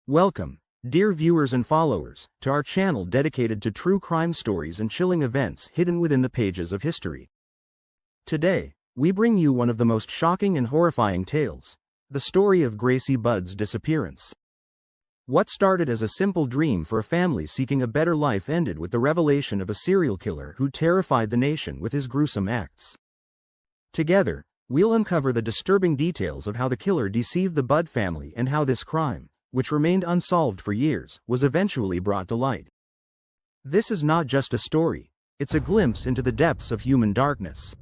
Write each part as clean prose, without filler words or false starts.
Welcome, dear viewers and followers, to our channel dedicated to true crime stories and chilling events hidden within the pages of history. Today, we bring you one of the most shocking and horrifying tales, the story of Gracie Budd's disappearance. What started as a simple dream for a family seeking a better life ended with the revelation of a serial killer who terrified the nation with his gruesome acts. Together, we'll uncover the disturbing details of how the killer deceived the Budd family and how this crime, which remained unsolved for years, was eventually brought to light. This is not just a story, it's a glimpse into the depths of human darkness.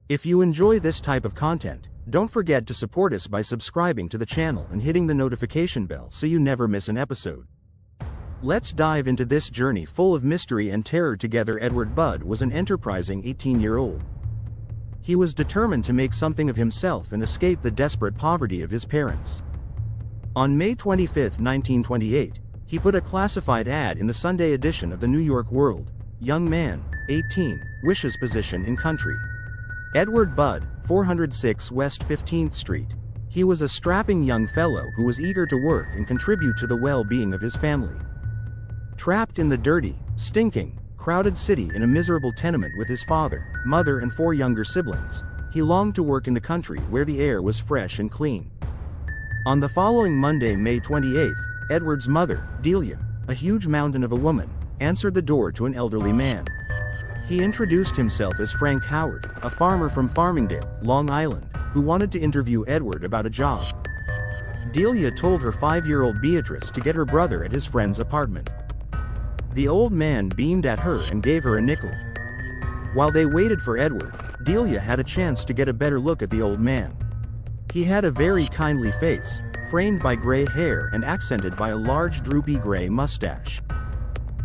If you enjoy this type of content, don't forget to support us by subscribing to the channel and hitting the notification bell so you never miss an episode. Let's dive into this journey full of mystery and terror together. Edward Budd was an enterprising 18-year-old. He was determined to make something of himself and escape the desperate poverty of his parents. On May 25, 1928, he put a classified ad in the Sunday edition of the New York World. Young man, 18, wishes position in country. Edward Budd, 406 West 15th Street. He was a strapping young fellow who was eager to work and contribute to the well-being of his family. Trapped in the dirty, stinking, crowded city in a miserable tenement with his father, mother and 4 younger siblings, he longed to work in the country where the air was fresh and clean. On the following Monday, May 28, Edward's mother, Delia, a huge mountain of a woman, answered the door to an elderly man. He introduced himself as Frank Howard, a farmer from Farmingdale, Long Island, who wanted to interview Edward about a job. Delia told her 5-year-old Beatrice to get her brother at his friend's apartment. The old man beamed at her and gave her a nickel. While they waited for Edward, Delia had a chance to get a better look at the old man. He had a very kindly face, framed by gray hair and accented by a large droopy gray mustache.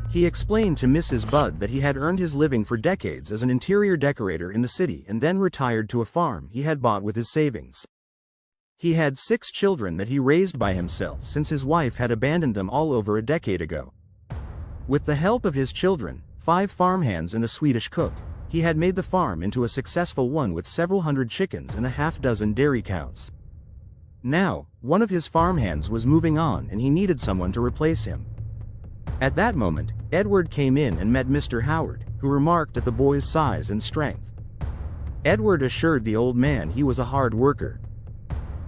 He explained to Mrs. Budd that he had earned his living for decades as an interior decorator in the city and then retired to a farm he had bought with his savings. He had 6 children that he raised by himself since his wife had abandoned them all over a decade ago. With the help of his children, 5 farmhands and a Swedish cook, he had made the farm into a successful one with several hundred chickens and a half-dozen dairy cows. Now, one of his farmhands was moving on and he needed someone to replace him. At that moment, Edward came in and met Mr. Howard, who remarked at the boy's size and strength. Edward assured the old man he was a hard worker.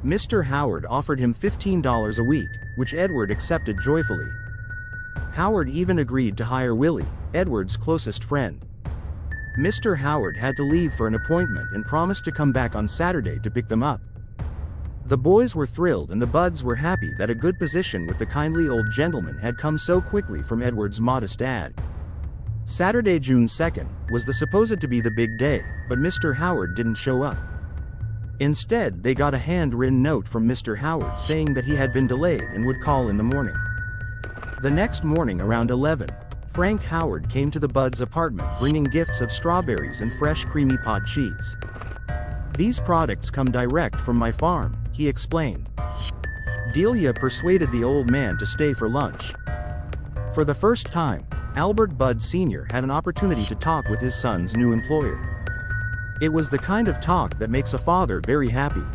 Mr. Howard offered him $15 a week, which Edward accepted joyfully. Howard even agreed to hire Willie, Edward's closest friend. Mr. Howard had to leave for an appointment and promised to come back on Saturday to pick them up. The boys were thrilled and the Budds were happy that a good position with the kindly old gentleman had come so quickly from Edward's modest ad. Saturday, June 2nd, was the supposed to be the big day, but Mr. Howard didn't show up. Instead, they got a hand-written note from Mr. Howard saying that he had been delayed and would call in the morning. The next morning around 11, Frank Howard came to the Budds' apartment bringing gifts of strawberries and fresh creamy pod cheese. "These products come direct from my farm," he explained. Delia persuaded the old man to stay for lunch. For the first time, Albert Budd Sr. had an opportunity to talk with his son's new employer. It was the kind of talk that makes a father very happy.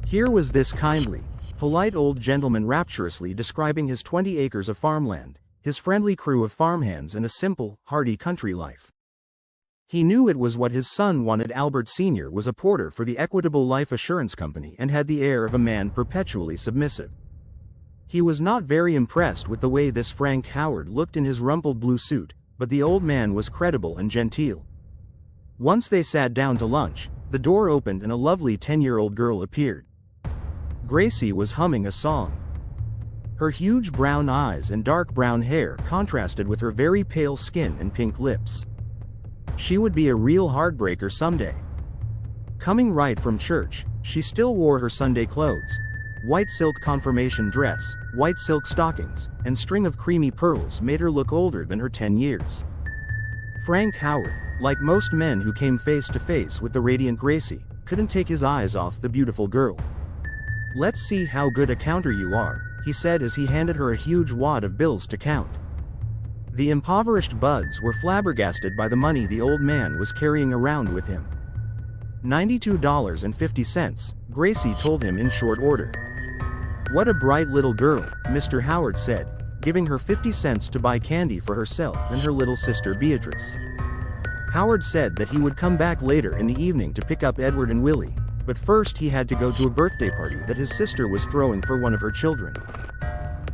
Here was this kindly, polite old gentleman rapturously describing his 20 acres of farmland, his friendly crew of farmhands and a simple, hearty country life. He knew it was what his son wanted. Albert Sr. was a porter for the Equitable Life Assurance Company and had the air of a man perpetually submissive. He was not very impressed with the way this Frank Howard looked in his rumpled blue suit, but the old man was credible and genteel. Once they sat down to lunch, the door opened and a lovely 10-year-old girl appeared. Gracie was humming a song. Her huge brown eyes and dark brown hair contrasted with her very pale skin and pink lips. She would be a real heartbreaker someday. Coming right from church, she still wore her Sunday clothes: white silk confirmation dress, white silk stockings, and string of creamy pearls made her look older than her 10 years. Frank Howard, like most men who came face to face with the radiant Gracie, couldn't take his eyes off the beautiful girl. "Let's see how good a counter you are," he said as he handed her a huge wad of bills to count. The impoverished Budds were flabbergasted by the money the old man was carrying around with him. $92.50, Gracie told him in short order. "What a bright little girl," Mr. Howard said, giving her 50 cents to buy candy for herself and her little sister Beatrice. Howard said that he would come back later in the evening to pick up Edward and Willie, but first he had to go to a birthday party that his sister was throwing for one of her children.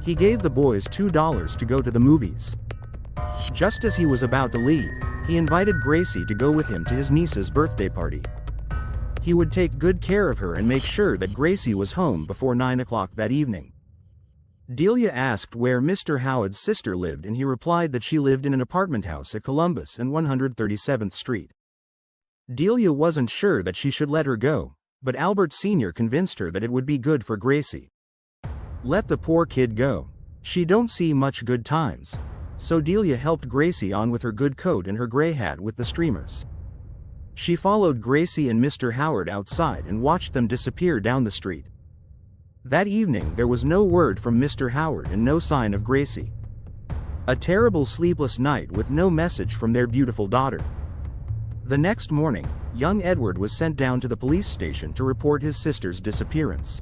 He gave the boys $2 to go to the movies. Just as he was about to leave, he invited Gracie to go with him to his niece's birthday party. He would take good care of her and make sure that Gracie was home before 9 o'clock that evening. Delia asked where Mr. Howard's sister lived, and he replied that she lived in an apartment house at Columbus and 137th Street. Delia wasn't sure that she should let her go, but Albert Sr. convinced her that it would be good for Gracie. "Let the poor kid go. She don't see much good times." So Delia helped Gracie on with her good coat and her gray hat with the streamers. She followed Gracie and Mr. Howard outside and watched them disappear down the street. That evening there was no word from Mr. Howard and no sign of Gracie. A terrible sleepless night with no message from their beautiful daughter. The next morning, young Edward was sent down to the police station to report his sister's disappearance.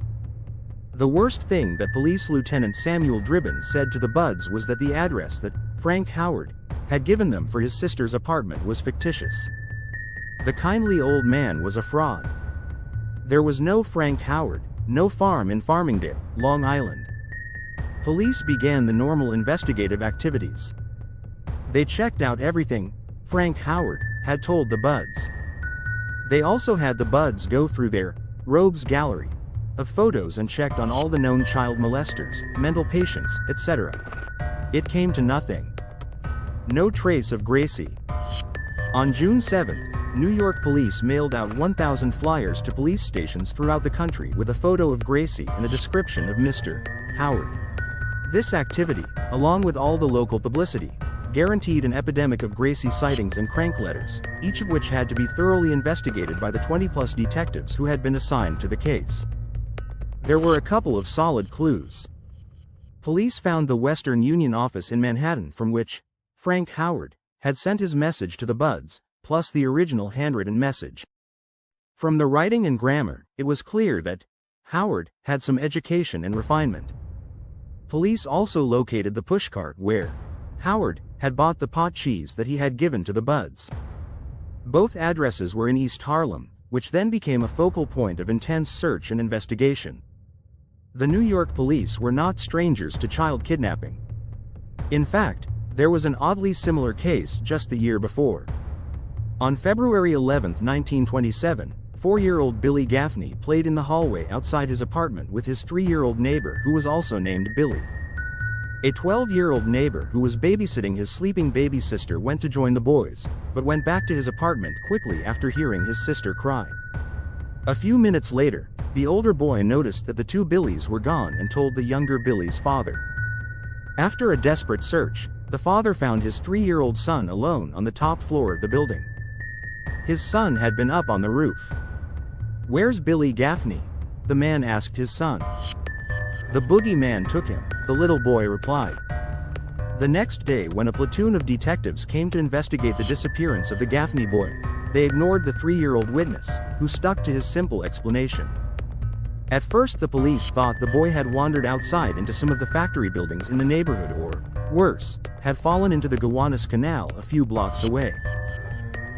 The worst thing that Police Lieutenant Samuel Dribbin said to the Budds was that the address that Frank Howard had given them for his sister's apartment was fictitious. The kindly old man was a fraud. There was no Frank Howard, no farm in Farmingdale, Long Island. Police began the normal investigative activities. They checked out everything Frank Howard had told the Budds. They also had the Budds go through their rogues gallery of photos and checked on all the known child molesters, mental patients, etc. It came to nothing. No trace of Gracie. On June 7th, New York police mailed out 1,000 flyers to police stations throughout the country with a photo of Gracie and a description of Mr. Howard. This activity, along with all the local publicity, guaranteed an epidemic of Gracie sightings and crank letters, each of which had to be thoroughly investigated by the 20-plus detectives who had been assigned to the case. There were a couple of solid clues. Police found the Western Union office in Manhattan from which Frank Howard had sent his message to the Budds, plus the original handwritten message. From the writing and grammar, it was clear that Howard had some education and refinement. Police also located the pushcart where Howard had bought the pot cheese that he had given to the Budds. Both addresses were in East Harlem, which then became a focal point of intense search and investigation. The New York police were not strangers to child kidnapping. In fact, there was an oddly similar case just the year before. On February 11, 1927, 4-year-old Billy Gaffney played in the hallway outside his apartment with his 3-year-old neighbor who was also named Billy. A 12-year-old neighbor who was babysitting his sleeping baby sister went to join the boys, but went back to his apartment quickly after hearing his sister cry. A few minutes later, the older boy noticed that the two Billies were gone and told the younger Billy's father. After a desperate search, the father found his 3-year-old son alone on the top floor of the building. His son had been up on the roof. "Where's Billy Gaffney?" the man asked his son. "The boogeyman took him," the little boy replied. The next day, when a platoon of detectives came to investigate the disappearance of the Gaffney boy, they ignored the 3-year-old witness, who stuck to his simple explanation. At first the police thought the boy had wandered outside into some of the factory buildings in the neighborhood or, worse, had fallen into the Gowanus Canal a few blocks away.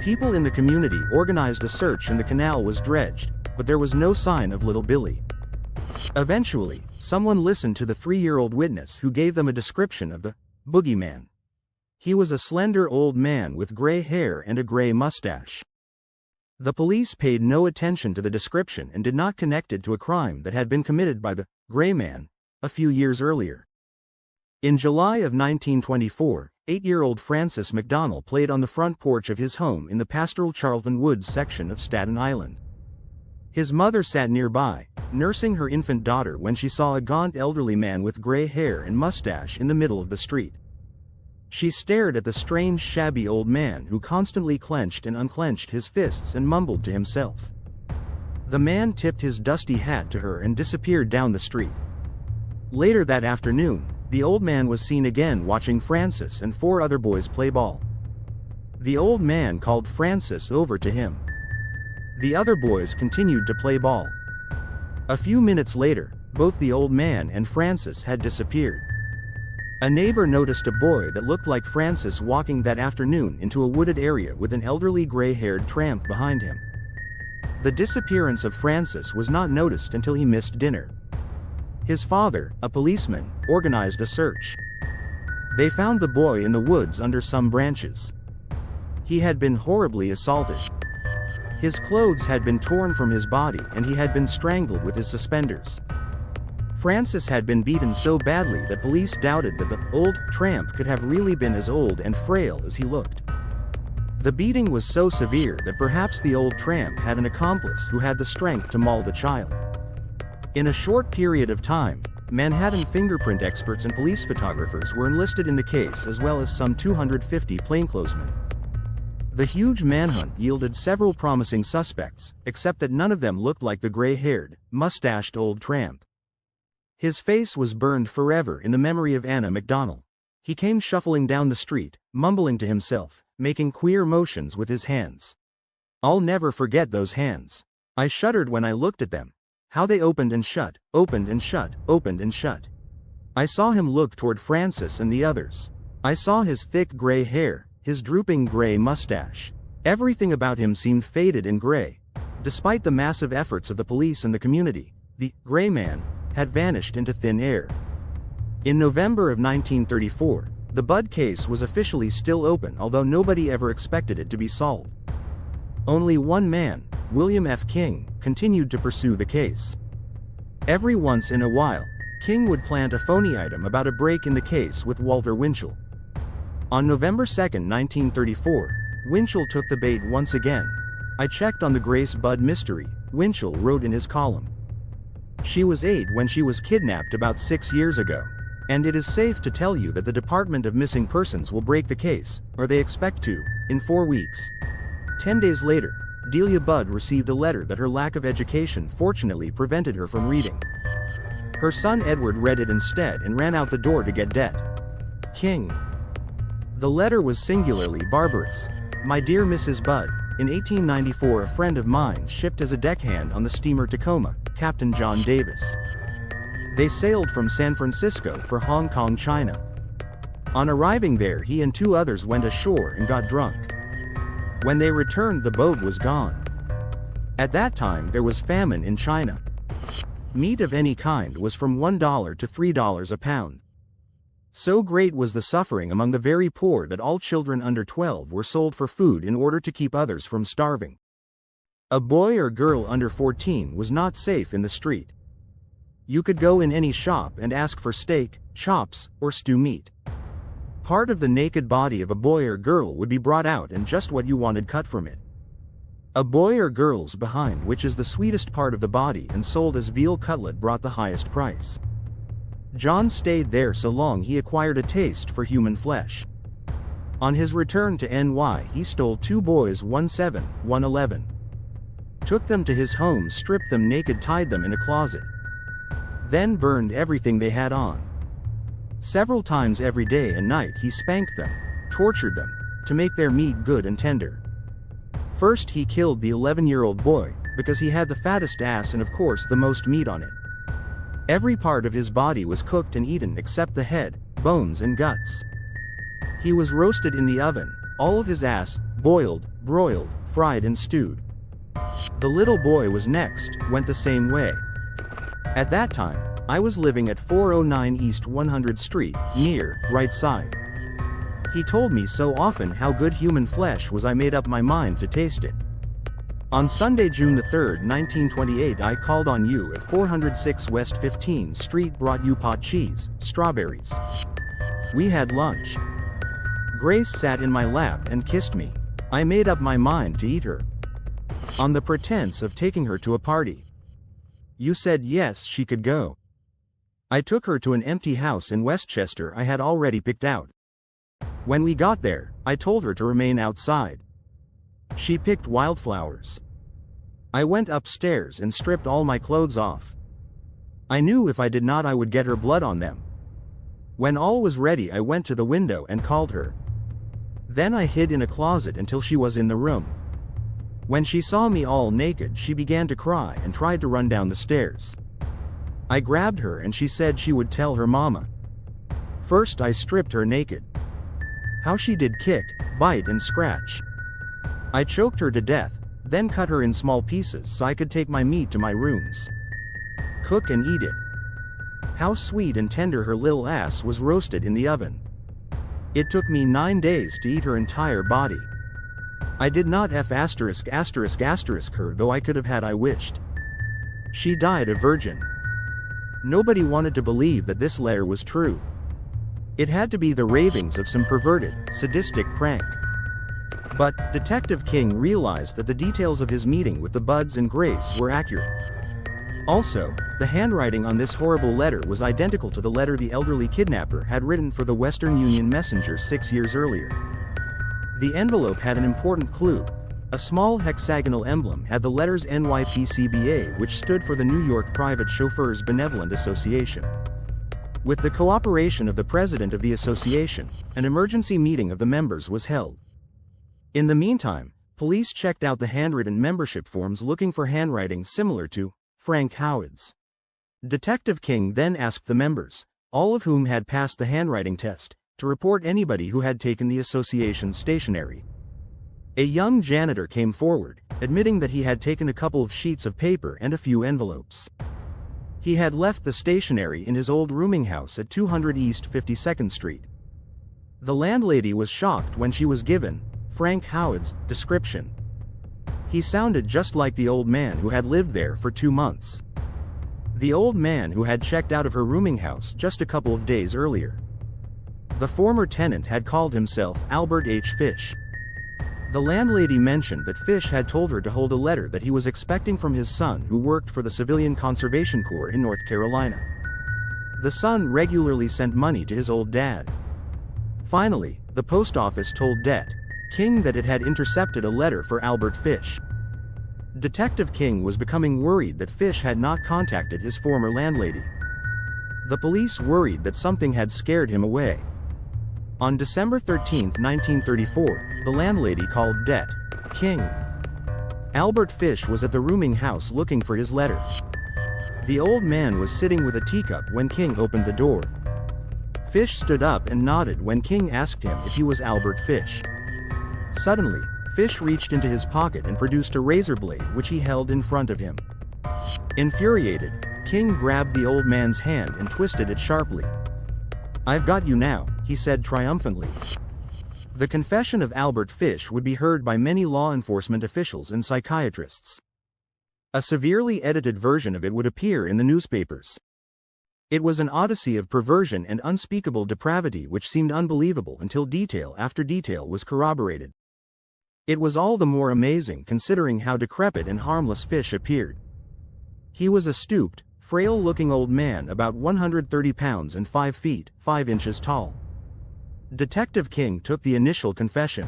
People in the community organized a search and the canal was dredged, but there was no sign of little Billy. Eventually, someone listened to the 3-year-old witness who gave them a description of the boogeyman. He was a slender old man with gray hair and a gray mustache. The police paid no attention to the description and did not connect it to a crime that had been committed by the gray man a few years earlier. In July of 1924, 8-year-old Francis McDonnell played on the front porch of his home in the pastoral Charlton Woods section of Staten Island. His mother sat nearby, nursing her infant daughter when she saw a gaunt elderly man with gray hair and mustache in the middle of the street. She stared at the strange shabby old man who constantly clenched and unclenched his fists and mumbled to himself. The man tipped his dusty hat to her and disappeared down the street. Later that afternoon, the old man was seen again watching Francis and 4 other boys play ball. The old man called Francis over to him. The other boys continued to play ball. A few minutes later, both the old man and Francis had disappeared. A neighbor noticed a boy that looked like Francis walking that afternoon into a wooded area with an elderly gray-haired tramp behind him. The disappearance of Francis was not noticed until he missed dinner. His father, a policeman, organized a search. They found the boy in the woods under some branches. He had been horribly assaulted. His clothes had been torn from his body and he had been strangled with his suspenders. Francis had been beaten so badly that police doubted that the old tramp could have really been as old and frail as he looked. The beating was so severe that perhaps the old tramp had an accomplice who had the strength to maul the child. In a short period of time, Manhattan fingerprint experts and police photographers were enlisted in the case, as well as some 250 plainclothesmen. The huge manhunt yielded several promising suspects, except that none of them looked like the gray-haired, mustached old tramp. His face was burned forever in the memory of Anna McDonnell. He came shuffling down the street, mumbling to himself, making queer motions with his hands. I'll never forget those hands. I shuddered when I looked at them. How they opened and shut, opened and shut, opened and shut. I saw him look toward Francis and the others. I saw his thick gray hair, his drooping gray mustache. Everything about him seemed faded and gray. Despite the massive efforts of the police and the community, the gray man had vanished into thin air. In November of 1934, the Budd case was officially still open, although nobody ever expected it to be solved. Only one man, William F. King, continued to pursue the case. Every once in a while, King would plant a phony item about a break in the case with Walter Winchell. On November 2, 1934, Winchell took the bait once again. I checked on the Gracie Budd mystery, Winchell wrote in his column. She was 8 when she was kidnapped about 6 years ago. And it is safe to tell you that the Department of Missing Persons will break the case, or they expect to, in 4 weeks. 10 days later, Delia Budd received a letter that her lack of education fortunately prevented her from reading. Her son Edward read it instead and ran out the door to get debt. King. The letter was singularly barbarous. My dear Mrs. Budd, in 1894 a friend of mine shipped as a deckhand on the steamer Tacoma, Captain John Davis. They sailed from San Francisco for Hong Kong, China. On arriving there, he and 2 others went ashore and got drunk. When they returned, the boat was gone. At that time, there was famine in China. Meat of any kind was from $1 to $3 a pound. So great was the suffering among the very poor that all children under 12 were sold for food in order to keep others from starving. A boy or girl under 14 was not safe in the street. You could go in any shop and ask for steak, chops, or stew meat. Part of the naked body of a boy or girl would be brought out and just what you wanted cut from it. A boy or girl's behind, which is the sweetest part of the body and sold as veal cutlet, brought the highest price. John stayed there so long he acquired a taste for human flesh. On his return to NY, he stole 2 boys, one 7, one 11. Took them to his home, stripped them naked, tied them in a closet. Then burned everything they had on. Several times every day and night he spanked them, tortured them, to make their meat good and tender. First he killed the 11-year-old boy, because he had the fattest ass and of course the most meat on it. Every part of his body was cooked and eaten except the head, bones and guts. He was roasted in the oven, all of his ass, boiled, broiled, fried and stewed. The little boy was next, went the same way. At that time, I was living at 409 East 100th Street, near, right side. He told me so often how good human flesh was I made up my mind to taste it. On Sunday, June 3, 1928 I called on you at 406 West 15th Street, brought you pot cheese, strawberries. We had lunch. Grace sat in my lap and kissed me. I made up my mind to eat her. On the pretense of taking her to a party. You said yes, she could go. I took her to an empty house in Westchester I had already picked out. When we got there, I told her to remain outside. She picked wildflowers. I went upstairs and stripped all my clothes off. I knew if I did not I would get her blood on them. When all was ready I went to the window and called her. Then I hid in a closet until she was in the room. When she saw me all naked she began to cry and tried to run down the stairs. I grabbed her and she said she would tell her mama. First I stripped her naked. How she did kick, bite and scratch. I choked her to death, then cut her in small pieces so I could take my meat to my rooms. Cook and eat it. How sweet and tender her little ass was roasted in the oven. It took me 9 days to eat her entire body. I did not her, though I could have had I wished. She died a virgin. Nobody wanted to believe that this letter was true. It had to be the ravings of some perverted, sadistic crank. But Detective King realized that the details of his meeting with the Budds and Grace were accurate. Also, the handwriting on this horrible letter was identical to the letter the elderly kidnapper had written for the Western Union messenger 6 years earlier. The envelope had an important clue. A small hexagonal emblem had the letters NYPCBA, which stood for the New York Private Chauffeurs Benevolent Association. With the cooperation of the president of the association, an emergency meeting of the members was held. In the meantime, police checked out the handwritten membership forms looking for handwriting similar to Frank Howard's. Detective King then asked the members, all of whom had passed the handwriting test, to report anybody who had taken the association's stationery. A young janitor came forward, admitting that he had taken a couple of sheets of paper and a few envelopes. He had left the stationery in his old rooming house at 200 East 52nd Street. The landlady was shocked when she was given Frank Howard's description. He sounded just like the old man who had lived there for 2 months. The old man who had checked out of her rooming house just a couple of days earlier. The former tenant had called himself Albert H. Fish. The landlady mentioned that Fish had told her to hold a letter that he was expecting from his son, who worked for the Civilian Conservation Corps in North Carolina. The son regularly sent money to his old dad. Finally, the post office told Det. King that it had intercepted a letter for Albert Fish. Detective King was becoming worried that Fish had not contacted his former landlady. The police worried that something had scared him away. On December 13, 1934, the landlady called Det. King. Albert Fish was at the rooming house looking for his letter. The old man was sitting with a teacup when King opened the door. Fish stood up and nodded when King asked him if he was Albert Fish. Suddenly, Fish reached into his pocket and produced a razor blade which he held in front of him. Infuriated, King grabbed the old man's hand and twisted it sharply. "I've got you now," he said triumphantly. The confession of Albert Fish would be heard by many law enforcement officials and psychiatrists. A severely edited version of it would appear in the newspapers. It was an odyssey of perversion and unspeakable depravity which seemed unbelievable until detail after detail was corroborated. It was all the more amazing considering how decrepit and harmless Fish appeared. He was a stooped, frail-looking old man about 130 pounds and 5 feet, 5 inches tall. Detective King took the initial confession.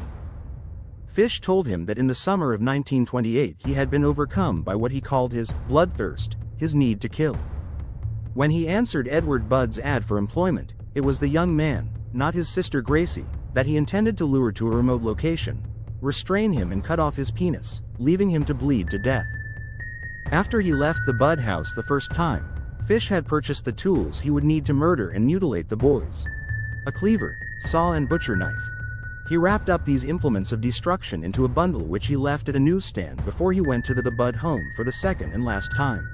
Fish told him that in the summer of 1928 he had been overcome by what he called his bloodthirst, his need to kill. When he answered Edward Budd's ad for employment, it was the young man, not his sister Gracie, that he intended to lure to a remote location, restrain him and cut off his penis, leaving him to bleed to death. After he left the Budd house the first time, Fish had purchased the tools he would need to murder and mutilate the boys. A cleaver, saw and butcher knife. He wrapped up these implements of destruction into a bundle which he left at a newsstand before he went to the Budd home for the second and last time.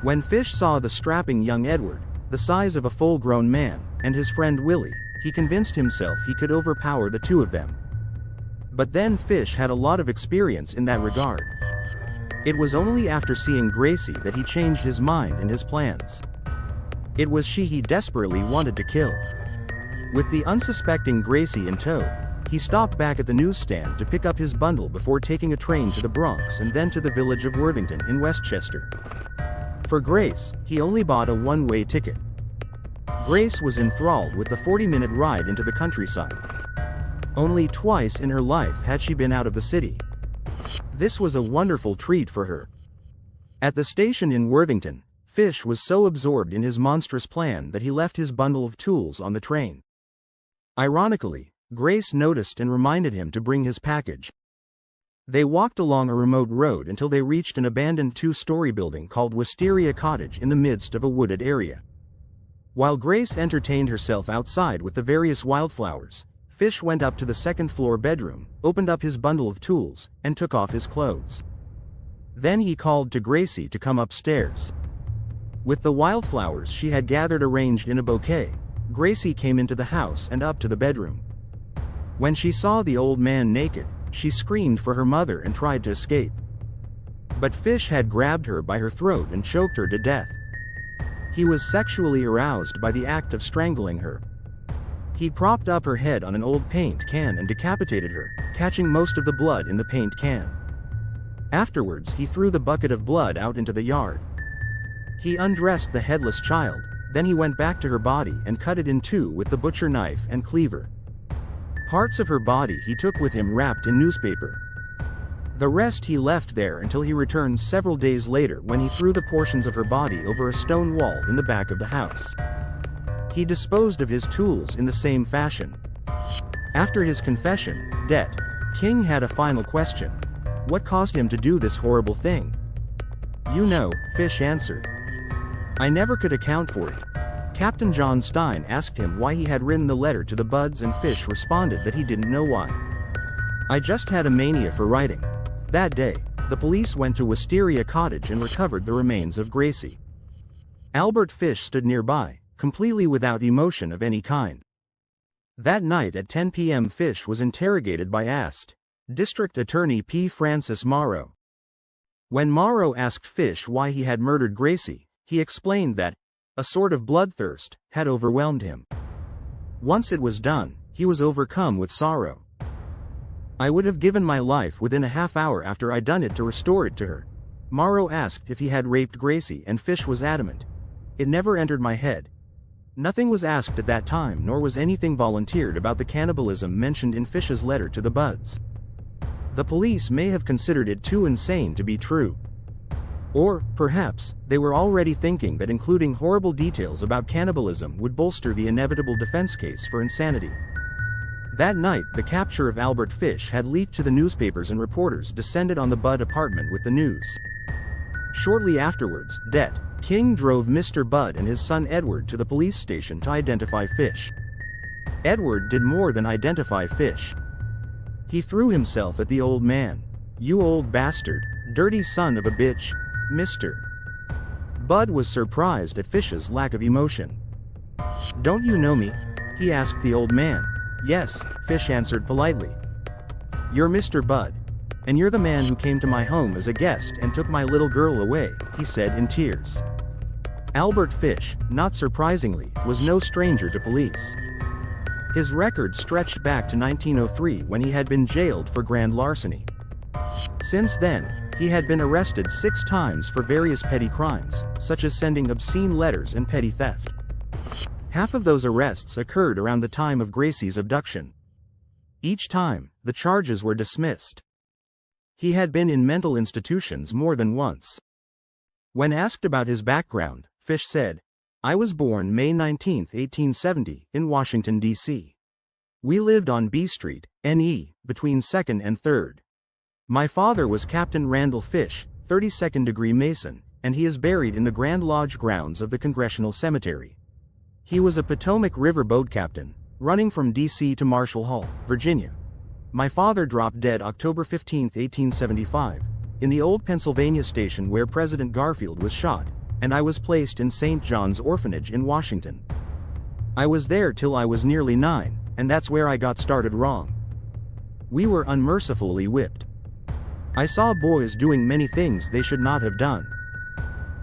When Fish saw the strapping young Edward, the size of a full-grown man, and his friend Willie, he convinced himself he could overpower the two of them. But then Fish had a lot of experience in that regard. It was only after seeing Gracie that he changed his mind and his plans. It was she he desperately wanted to kill. With the unsuspecting Gracie in tow, he stopped back at the newsstand to pick up his bundle before taking a train to the Bronx and then to the village of Worthington in Westchester. For Grace, he only bought a one-way ticket. Grace was enthralled with the 40-minute ride into the countryside. Only twice in her life had she been out of the city. This was a wonderful treat for her. At the station in Worthington, Fish was so absorbed in his monstrous plan that he left his bundle of tools on the train. Ironically, Grace noticed and reminded him to bring his package. They walked along a remote road until they reached an abandoned two-story building called Wisteria Cottage in the midst of a wooded area. While Grace entertained herself outside with the various wildflowers, Fish went up to the second-floor bedroom, opened up his bundle of tools, and took off his clothes. Then he called to Gracie to come upstairs. With the wildflowers she had gathered arranged in a bouquet, Gracie came into the house and up to the bedroom. When she saw the old man naked, she screamed for her mother and tried to escape. But Fish had grabbed her by her throat and choked her to death. He was sexually aroused by the act of strangling her. He propped up her head on an old paint can and decapitated her, catching most of the blood in the paint can. Afterwards, he threw the bucket of blood out into the yard. He undressed the headless child, then he went back to her body and cut it in two with the butcher knife and cleaver. Parts of her body he took with him wrapped in newspaper. The rest he left there until he returned several days later when he threw the portions of her body over a stone wall in the back of the house. He disposed of his tools in the same fashion. After his confession, Det. King had a final question. What caused him to do this horrible thing? You know, Fish answered. I never could account for it. Captain John Stein asked him why he had written the letter to the Budds and Fish responded that he didn't know why. I just had a mania for writing. That day, the police went to Wisteria Cottage and recovered the remains of Gracie. Albert Fish stood nearby, completely without emotion of any kind. That night at 10 p.m. Fish was interrogated by AST. District Attorney P. Francis Morrow. When Morrow asked Fish why he had murdered Gracie, he explained that a sort of bloodthirst had overwhelmed him. Once it was done, he was overcome with sorrow. I would have given my life within a half hour after I'd done it to restore it to her. Morrow asked if he had raped Gracie and Fish was adamant. It never entered my head. Nothing was asked at that time nor was anything volunteered about the cannibalism mentioned in Fish's letter to the Budds. The police may have considered it too insane to be true. Or, perhaps, they were already thinking that including horrible details about cannibalism would bolster the inevitable defense case for insanity. That night, the capture of Albert Fish had leaked to the newspapers and reporters descended on the Budd apartment with the news. Shortly afterwards, Det. King drove Mr. Budd and his son Edward to the police station to identify Fish. Edward did more than identify Fish. He threw himself at the old man. You old bastard, dirty son of a bitch, Mr. Budd was surprised at Fish's lack of emotion. Don't you know me? He asked the old man. Yes, Fish answered politely. You're Mr. Budd. And you're the man who came to my home as a guest and took my little girl away, he said in tears. Albert Fish, not surprisingly, was no stranger to police. His record stretched back to 1903 when he had been jailed for grand larceny. Since then, he had been arrested 6 times for various petty crimes, such as sending obscene letters and petty theft. Half of those arrests occurred around the time of Gracie's abduction. Each time, the charges were dismissed. He had been in mental institutions more than once. When asked about his background, Fish said, I was born May 19, 1870, in Washington, D.C. We lived on B Street, NE, between 2nd and 3rd. My father was Captain Randall Fish, 32nd degree Mason, and he is buried in the Grand Lodge grounds of the Congressional Cemetery. He was a Potomac River boat captain, running from D.C. to Marshall Hall, Virginia. My father dropped dead October 15, 1875, in the old Pennsylvania station where President Garfield was shot, and I was placed in St. John's Orphanage in Washington. I was there till I was nearly 9, and that's where I got started wrong. We were unmercifully whipped. I saw boys doing many things they should not have done.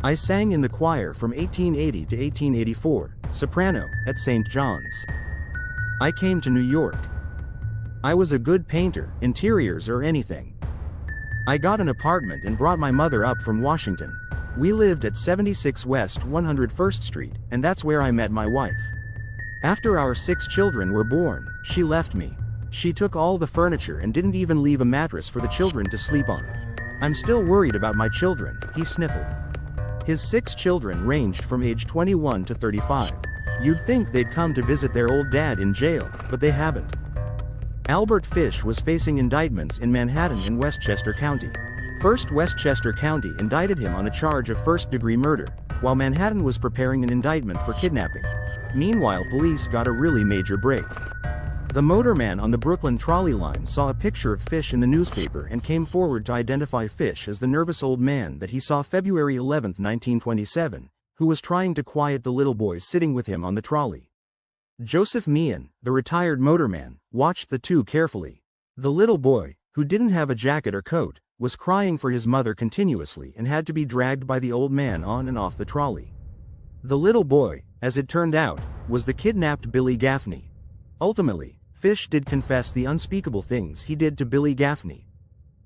I sang in the choir from 1880 to 1884, soprano, at St. John's. I came to New York. I was a good painter, interiors or anything. I got an apartment and brought my mother up from Washington. We lived at 76 West 101st Street, and that's where I met my wife. After our 6 children were born, she left me. She took all the furniture and didn't even leave a mattress for the children to sleep on. I'm still worried about my children, he sniffled. His 6 children ranged from age 21 to 35. You'd think they'd come to visit their old dad in jail, but they haven't. Albert Fish was facing indictments in Manhattan and Westchester County. First, Westchester County indicted him on a charge of first-degree murder, while Manhattan was preparing an indictment for kidnapping. Meanwhile, police got a really major break. The motorman on the Brooklyn trolley line saw a picture of Fish in the newspaper and came forward to identify Fish as the nervous old man that he saw February 11, 1927, who was trying to quiet the little boy sitting with him on the trolley. Joseph Meehan, the retired motorman, watched the two carefully. The little boy, who didn't have a jacket or coat, was crying for his mother continuously and had to be dragged by the old man on and off the trolley. The little boy, as it turned out, was the kidnapped Billy Gaffney. Ultimately, Fish did confess the unspeakable things he did to Billy Gaffney.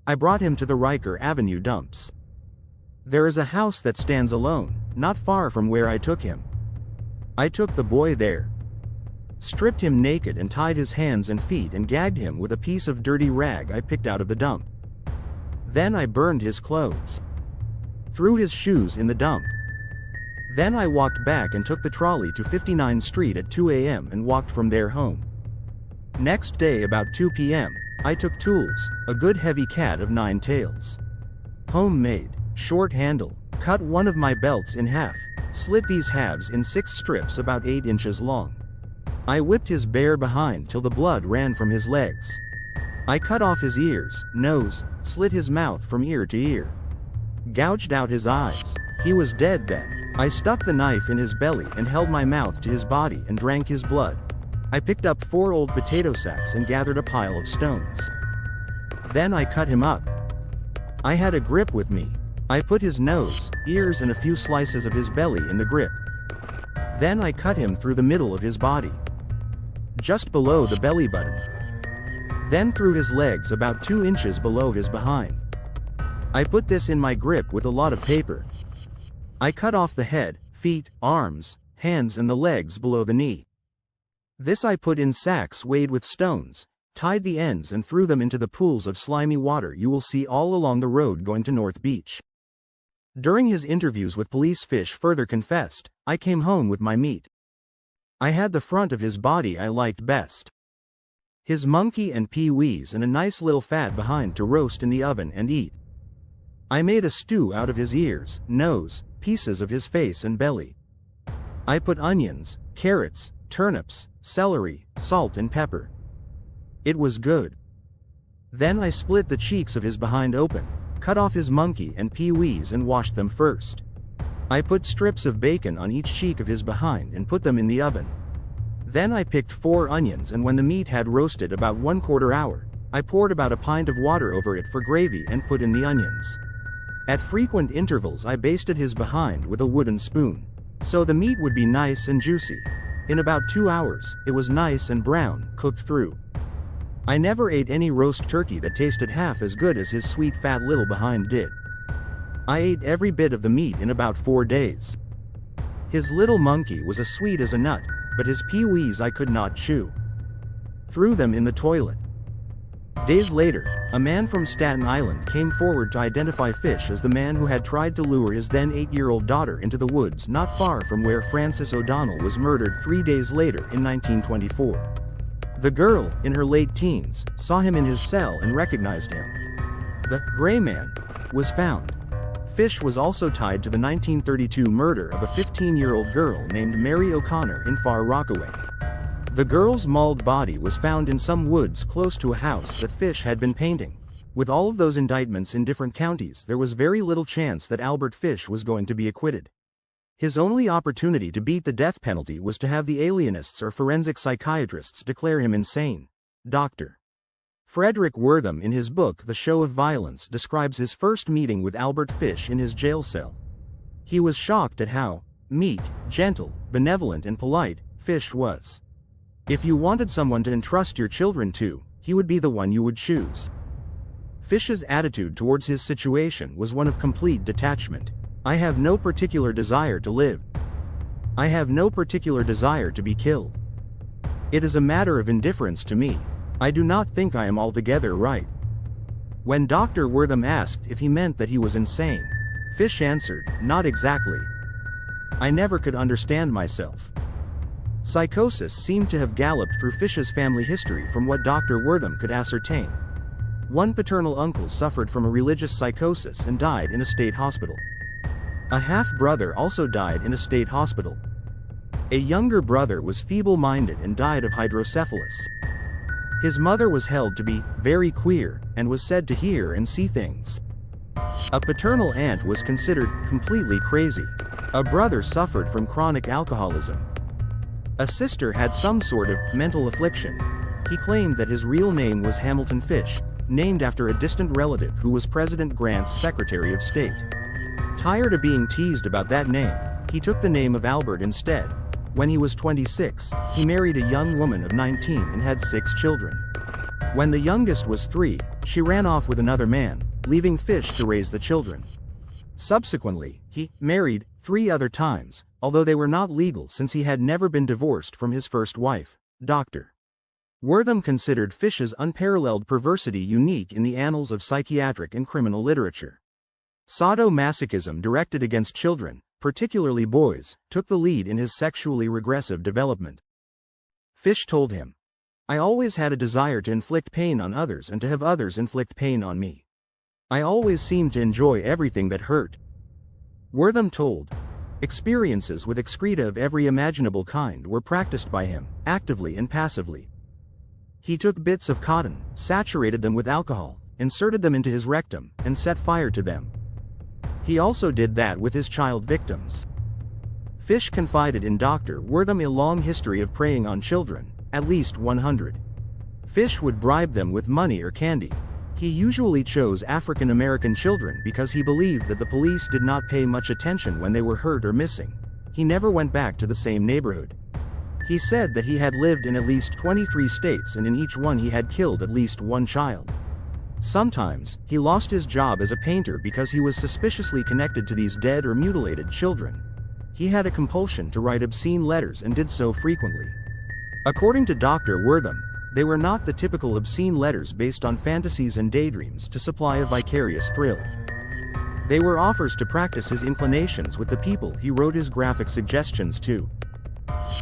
I brought him to the Riker Avenue dumps. There is a house that stands alone, not far from where I took him. I took the boy there, stripped him naked and tied his hands and feet and gagged him with a piece of dirty rag I picked out of the dump. Then I burned his clothes, threw his shoes in the dump. Then I walked back and took the trolley to 59th Street at 2 a.m. and walked from there home. Next day about 2 p.m., I took tools, a good heavy cat of 9 tails, homemade, short handle, cut one of my belts in half, slit these halves in 6 strips about 8 inches long. I whipped his bare behind till the blood ran from his legs. I cut off his ears, nose, slit his mouth from ear to ear, gouged out his eyes. He was dead then. I stuck the knife in his belly and held my mouth to his body and drank his blood. I picked up 4 old potato sacks and gathered a pile of stones. Then I cut him up. I had a grip with me. I put his nose, ears and a few slices of his belly in the grip. Then I cut him through the middle of his body, just below the belly button. Then through his legs about 2 inches below his behind. I put this in my grip with a lot of paper. I cut off the head, feet, arms, hands and the legs below the knee. This I put in sacks weighed with stones, tied the ends and threw them into the pools of slimy water you will see all along the road going to North Beach. During his interviews with police, Fish further confessed, I came home with my meat. I had the front of his body I liked best, his monkey and pee-wees and a nice little fat behind to roast in the oven and eat. I made a stew out of his ears, nose, pieces of his face and belly. I put onions, carrots, turnips, celery, salt and pepper. It was good. Then I split the cheeks of his behind open, cut off his monkey and pee-wees and washed them first. I put strips of bacon on each cheek of his behind and put them in the oven. Then I picked 4 onions and when the meat had roasted about 1/4 hour, I poured about a pint of water over it for gravy and put in the onions. At frequent intervals I basted his behind with a wooden spoon, so the meat would be nice and juicy. In about 2 hours, it was nice and brown, cooked through. I never ate any roast turkey that tasted half as good as his sweet fat little behind did. I ate every bit of the meat in about 4 days. His little monkey was as sweet as a nut, but his pee-wees I could not chew. Threw them in the toilet. Days later, a man from Staten Island came forward to identify Fish as the man who had tried to lure his then 8-year-old daughter into the woods not far from where Frances O'Donnell was murdered 3 days later in 1924. The girl, in her late teens, saw him in his cell and recognized him. The gray man was found. Fish was also tied to the 1932 murder of a 15-year-old girl named Mary O'Connor in Far Rockaway. The girl's mauled body was found in some woods close to a house that Fish had been painting. With all of those indictments in different counties, there was very little chance that Albert Fish was going to be acquitted. His only opportunity to beat the death penalty was to have the alienists or forensic psychiatrists declare him insane. Dr. Frederick Wortham in his book The Show of Violence describes his first meeting with Albert Fish in his jail cell. He was shocked at how meek, gentle, benevolent and polite Fish was. If you wanted someone to entrust your children to, he would be the one you would choose. Fish's attitude towards his situation was one of complete detachment. I have no particular desire to live. I have no particular desire to be killed. It is a matter of indifference to me. I do not think I am altogether right. When Dr. Wortham asked if he meant that he was insane, Fish answered, not exactly. I never could understand myself. Psychosis seemed to have galloped through Fish's family history from what Dr. Wortham could ascertain. One paternal uncle suffered from a religious psychosis and died in a state hospital. A half-brother also died in a state hospital. A younger brother was feeble-minded and died of hydrocephalus. His mother was held to be very queer and was said to hear and see things. A paternal aunt was considered completely crazy. A brother suffered from chronic alcoholism. A sister had some sort of mental affliction. He claimed that his real name was Hamilton Fish, named after a distant relative who was President Grant's Secretary of State. Tired of being teased about that name, he took the name of Albert instead. When he was 26, he married a young woman of 19 and had 6 children. When the youngest was 3, she ran off with another man, leaving Fish to raise the children. Subsequently, he married 3 other times, although they were not legal since he had never been divorced from his first wife, Dr. Wortham considered Fish's unparalleled perversity unique in the annals of psychiatric and criminal literature. Sadomasochism directed against children, particularly boys, took the lead in his sexually regressive development. Fish told him, "I always had a desire to inflict pain on others and to have others inflict pain on me. I always seemed to enjoy everything that hurt." Wortham told, experiences with excreta of every imaginable kind were practiced by him, actively and passively. He took bits of cotton, saturated them with alcohol, inserted them into his rectum, and set fire to them. He also did that with his child victims. Fish confided in Dr. Wortham a long history of preying on children, at least 100. Fish would bribe them with money or candy. He usually chose African American children because he believed that the police did not pay much attention when they were hurt or missing. He never went back to the same neighborhood. He said that he had lived in at least 23 states and in each one he had killed at least one child. Sometimes, he lost his job as a painter because he was suspiciously connected to these dead or mutilated children. He had a compulsion to write obscene letters and did so frequently. According to Dr. Wortham, they were not the typical obscene letters based on fantasies and daydreams to supply a vicarious thrill. They were offers to practice his inclinations with the people he wrote his graphic suggestions to.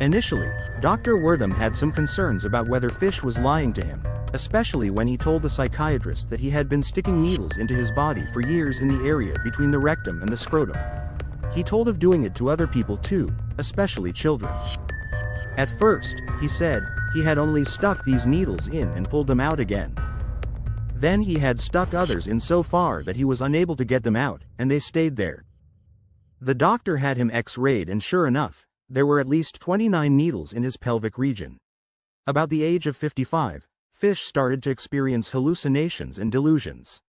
Initially, Dr. Wortham had some concerns about whether Fish was lying to him, especially when he told the psychiatrist that he had been sticking needles into his body for years in the area between the rectum and the scrotum. He told of doing it to other people too, especially children. At first, he said, he had only stuck these needles in and pulled them out again. Then he had stuck others in so far that he was unable to get them out, and they stayed there. The doctor had him x-rayed and sure enough, there were at least 29 needles in his pelvic region. About the age of 55, Fish started to experience hallucinations and delusions.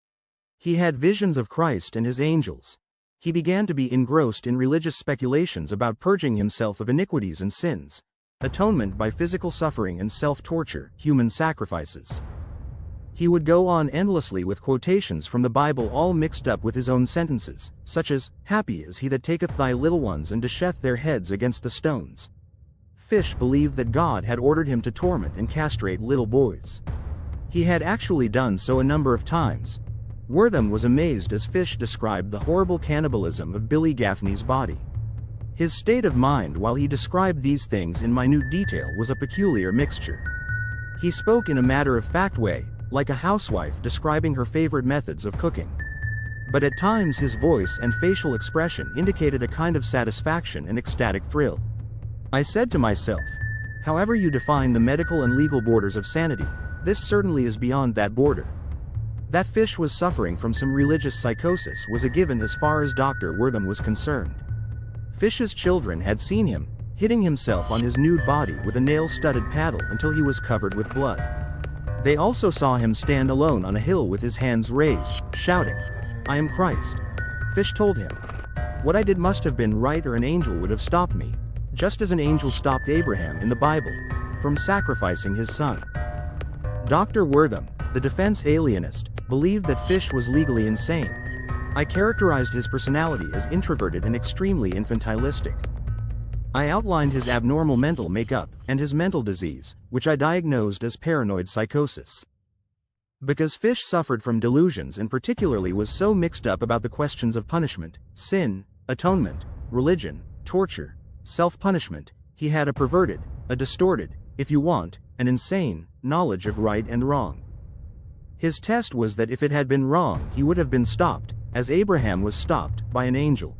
He had visions of Christ and his angels. He began to be engrossed in religious speculations about purging himself of iniquities and sins, atonement by physical suffering and self-torture, human sacrifices. He would go on endlessly with quotations from the Bible all mixed up with his own sentences, such as, "Happy is he that taketh thy little ones and dasheth their heads against the stones." Fish believed that God had ordered him to torment and castrate little boys. He had actually done so a number of times. Wortham was amazed as Fish described the horrible cannibalism of Billy Gaffney's body. His state of mind while he described these things in minute detail was a peculiar mixture. He spoke in a matter-of-fact way, like a housewife describing her favorite methods of cooking. But at times his voice and facial expression indicated a kind of satisfaction and ecstatic thrill. I said to myself, however you define the medical and legal borders of sanity, this certainly is beyond that border. That Fish was suffering from some religious psychosis was a given as far as Dr. Wortham was concerned. Fish's children had seen him, hitting himself on his nude body with a nail-studded paddle until he was covered with blood. They also saw him stand alone on a hill with his hands raised, shouting, "I am Christ." Fish told him, "What I did must have been right or an angel would have stopped me, just as an angel stopped Abraham in the Bible from sacrificing his son." Dr. Wortham, the defense alienist, believed that Fish was legally insane. I characterized his personality as introverted and extremely infantilistic. I outlined his abnormal mental makeup and his mental disease, which I diagnosed as paranoid psychosis. Because Fish suffered from delusions and particularly was so mixed up about the questions of punishment, sin, atonement, religion, torture, self-punishment, he had a perverted, a distorted, if you want, an insane, knowledge of right and wrong. His test was that if it had been wrong he would have been stopped, as Abraham was stopped, by an angel.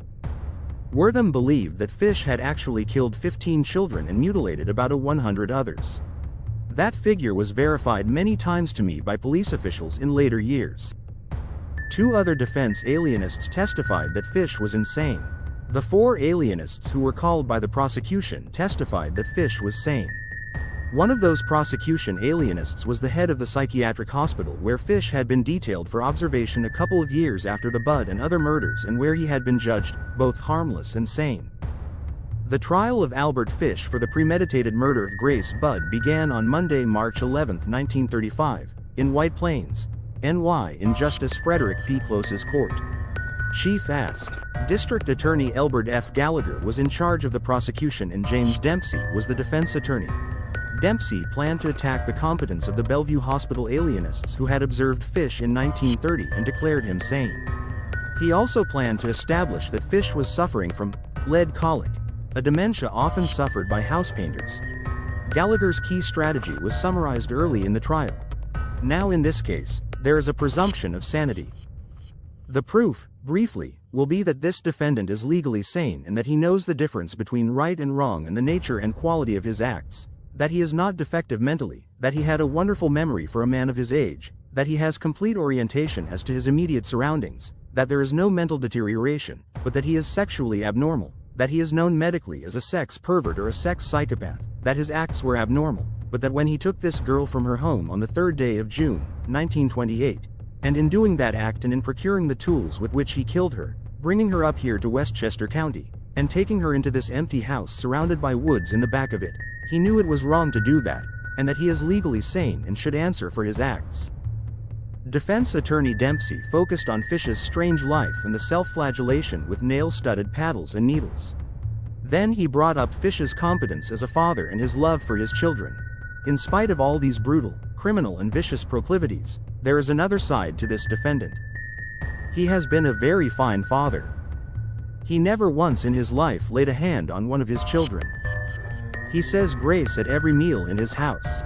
Wortham believed that Fish had actually killed 15 children and mutilated about 100 others. That figure was verified many times to me by police officials in later years. 2 other defense alienists testified that Fish was insane. The 4 alienists who were called by the prosecution testified that Fish was sane. One of those prosecution alienists was the head of the psychiatric hospital where Fish had been detailed for observation a couple of years after the Budd and other murders and where he had been judged both harmless and sane. The trial of Albert Fish for the premeditated murder of Grace Budd began on Monday, March 11, 1935, in White Plains, NY, in Justice Frederick P. Close's court. Chief asked. District Attorney Elbert F. Gallagher was in charge of the prosecution and James Dempsey was the defense attorney. Dempsey planned to attack the competence of the Bellevue Hospital alienists who had observed Fish in 1930 and declared him sane. He also planned to establish that Fish was suffering from lead colic, a dementia often suffered by house painters. Gallagher's key strategy was summarized early in the trial. Now in this case, there is a presumption of sanity. The proof, briefly, will be that this defendant is legally sane and that he knows the difference between right and wrong and the nature and quality of his acts, that he is not defective mentally, that he had a wonderful memory for a man of his age, that he has complete orientation as to his immediate surroundings, that there is no mental deterioration, but that he is sexually abnormal, that he is known medically as a sex pervert or a sex psychopath, that his acts were abnormal, but that when he took this girl from her home on the 3rd day of June, 1928, and in doing that act and in procuring the tools with which he killed her, bringing her up here to Westchester County, and taking her into this empty house surrounded by woods in the back of it, he knew it was wrong to do that, and that he is legally sane and should answer for his acts. Defense attorney Dempsey focused on Fish's strange life and the self-flagellation with nail-studded paddles and needles. Then he brought up Fish's competence as a father and his love for his children. In spite of all these brutal, criminal and vicious proclivities, there is another side to this defendant. He has been a very fine father. He never once in his life laid a hand on one of his children. He says grace at every meal in his house.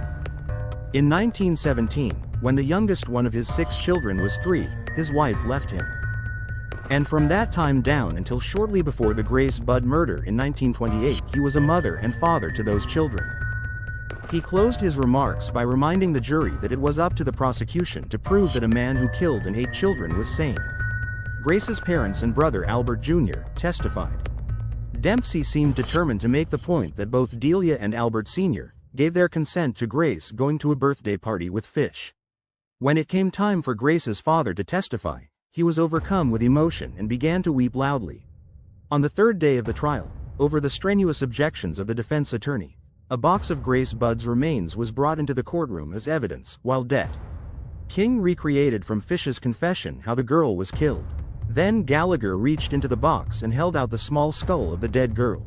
In 1917, when the youngest one of his 6 children was 3, his wife left him. And from that time down until shortly before the Grace Budd murder in 1928, he was a mother and father to those children. He closed his remarks by reminding the jury that it was up to the prosecution to prove that a man who killed and ate children was sane. Grace's parents and brother Albert Jr. testified. Dempsey seemed determined to make the point that both Delia and Albert Sr. gave their consent to Grace going to a birthday party with Fish. When it came time for Grace's father to testify, he was overcome with emotion and began to weep loudly. On the 3rd day of the trial, over the strenuous objections of the defense attorney, a box of Grace Budd's remains was brought into the courtroom as evidence, while Det. King recreated from Fish's confession how the girl was killed. Then Gallagher reached into the box and held out the small skull of the dead girl.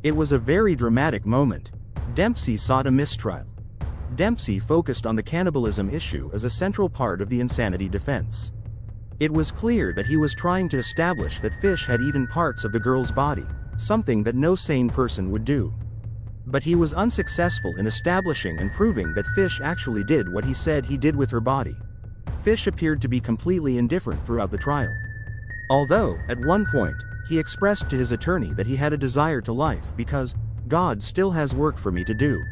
It was a very dramatic moment. Dempsey sought a mistrial. Dempsey focused on the cannibalism issue as a central part of the insanity defense. It was clear that he was trying to establish that Fish had eaten parts of the girl's body, something that no sane person would do. But he was unsuccessful in establishing and proving that Fish actually did what he said he did with her body. Fish appeared to be completely indifferent throughout the trial. Although, at one point, he expressed to his attorney that he had a desire to life because, God still has work for me to do.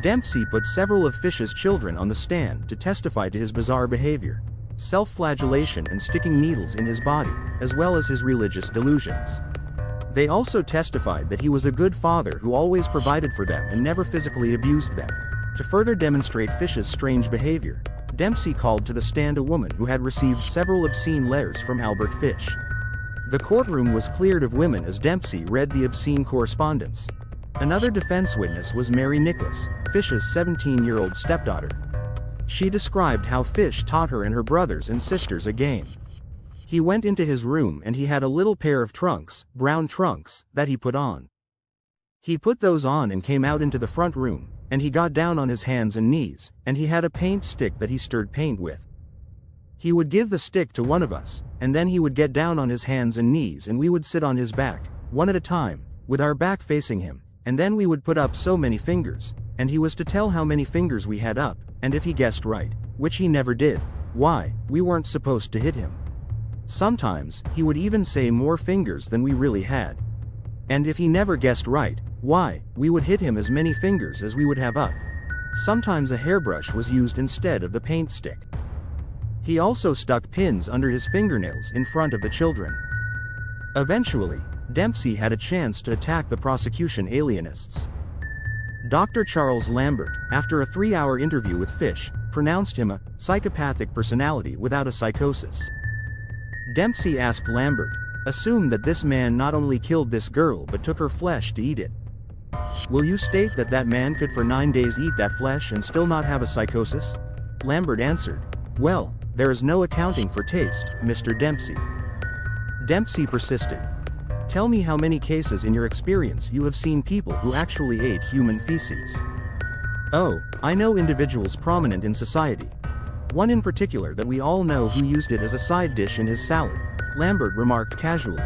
Dempsey put several of Fish's children on the stand to testify to his bizarre behavior, self-flagellation and sticking needles in his body, as well as his religious delusions. They also testified that he was a good father who always provided for them and never physically abused them. To further demonstrate Fish's strange behavior, Dempsey called to the stand a woman who had received several obscene letters from Albert Fish. The courtroom was cleared of women as Dempsey read the obscene correspondence. Another defense witness was Mary Nicholas, Fish's 17-year-old stepdaughter. She described how Fish taught her and her brothers and sisters a game. He went into his room and he had a little pair of trunks, brown trunks, that he put on. He put those on and came out into the front room, and he got down on his hands and knees, and he had a paint stick that he stirred paint with. He would give the stick to one of us, and then he would get down on his hands and knees and we would sit on his back, one at a time, with our back facing him, and then we would put up so many fingers, and he was to tell how many fingers we had up, and if he guessed right, which he never did, why, we weren't supposed to hit him. Sometimes, he would even say more fingers than we really had. And if he never guessed right, why, we would hit him as many fingers as we would have up. Sometimes a hairbrush was used instead of the paint stick. He also stuck pins under his fingernails in front of the children. Eventually, Dempsey had a chance to attack the prosecution alienists. Dr. Charles Lambert, after a 3-hour interview with Fish, pronounced him a psychopathic personality without a psychosis. Dempsey asked Lambert, "Assume that this man not only killed this girl but took her flesh to eat it. Will you state that that man could for 9 days eat that flesh and still not have a psychosis?" Lambert answered, "Well, there is no accounting for taste, Mr. Dempsey." Dempsey persisted. "Tell me how many cases in your experience you have seen people who actually ate human feces." "Oh, I know individuals prominent in society. One in particular that we all know who used it as a side dish in his salad," Lambert remarked casually.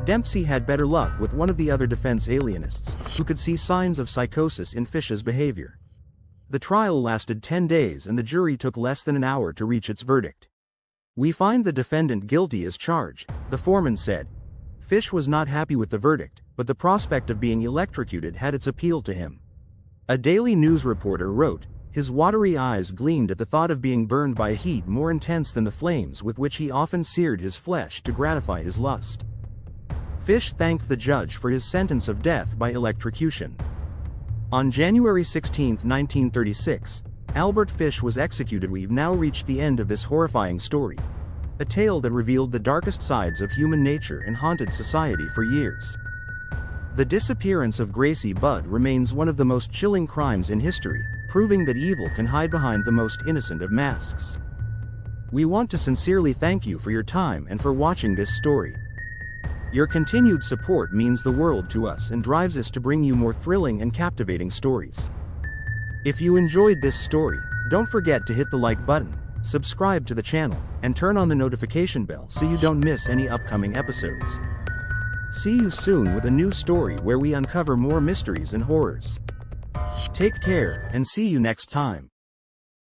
Dempsey had better luck with one of the other defense alienists, who could see signs of psychosis in Fish's behavior. The trial lasted 10 days and the jury took less than an hour to reach its verdict. "We find the defendant guilty as charged," the foreman said. Fish was not happy with the verdict, but the prospect of being electrocuted had its appeal to him. A Daily News reporter wrote, "His watery eyes gleamed at the thought of being burned by a heat more intense than the flames with which he often seared his flesh to gratify his lust." Fish thanked the judge for his sentence of death by electrocution. On January 16, 1936, Albert Fish was executed. We've now reached the end of this horrifying story. A tale that revealed the darkest sides of human nature and haunted society for years. The disappearance of Gracie Budd remains one of the most chilling crimes in history, proving that evil can hide behind the most innocent of masks. We want to sincerely thank you for your time and for watching this story. Your continued support means the world to us and drives us to bring you more thrilling and captivating stories. If you enjoyed this story, don't forget to hit the like button, subscribe to the channel, and turn on the notification bell so you don't miss any upcoming episodes. See you soon with a new story where we uncover more mysteries and horrors. Take care, and see you next time.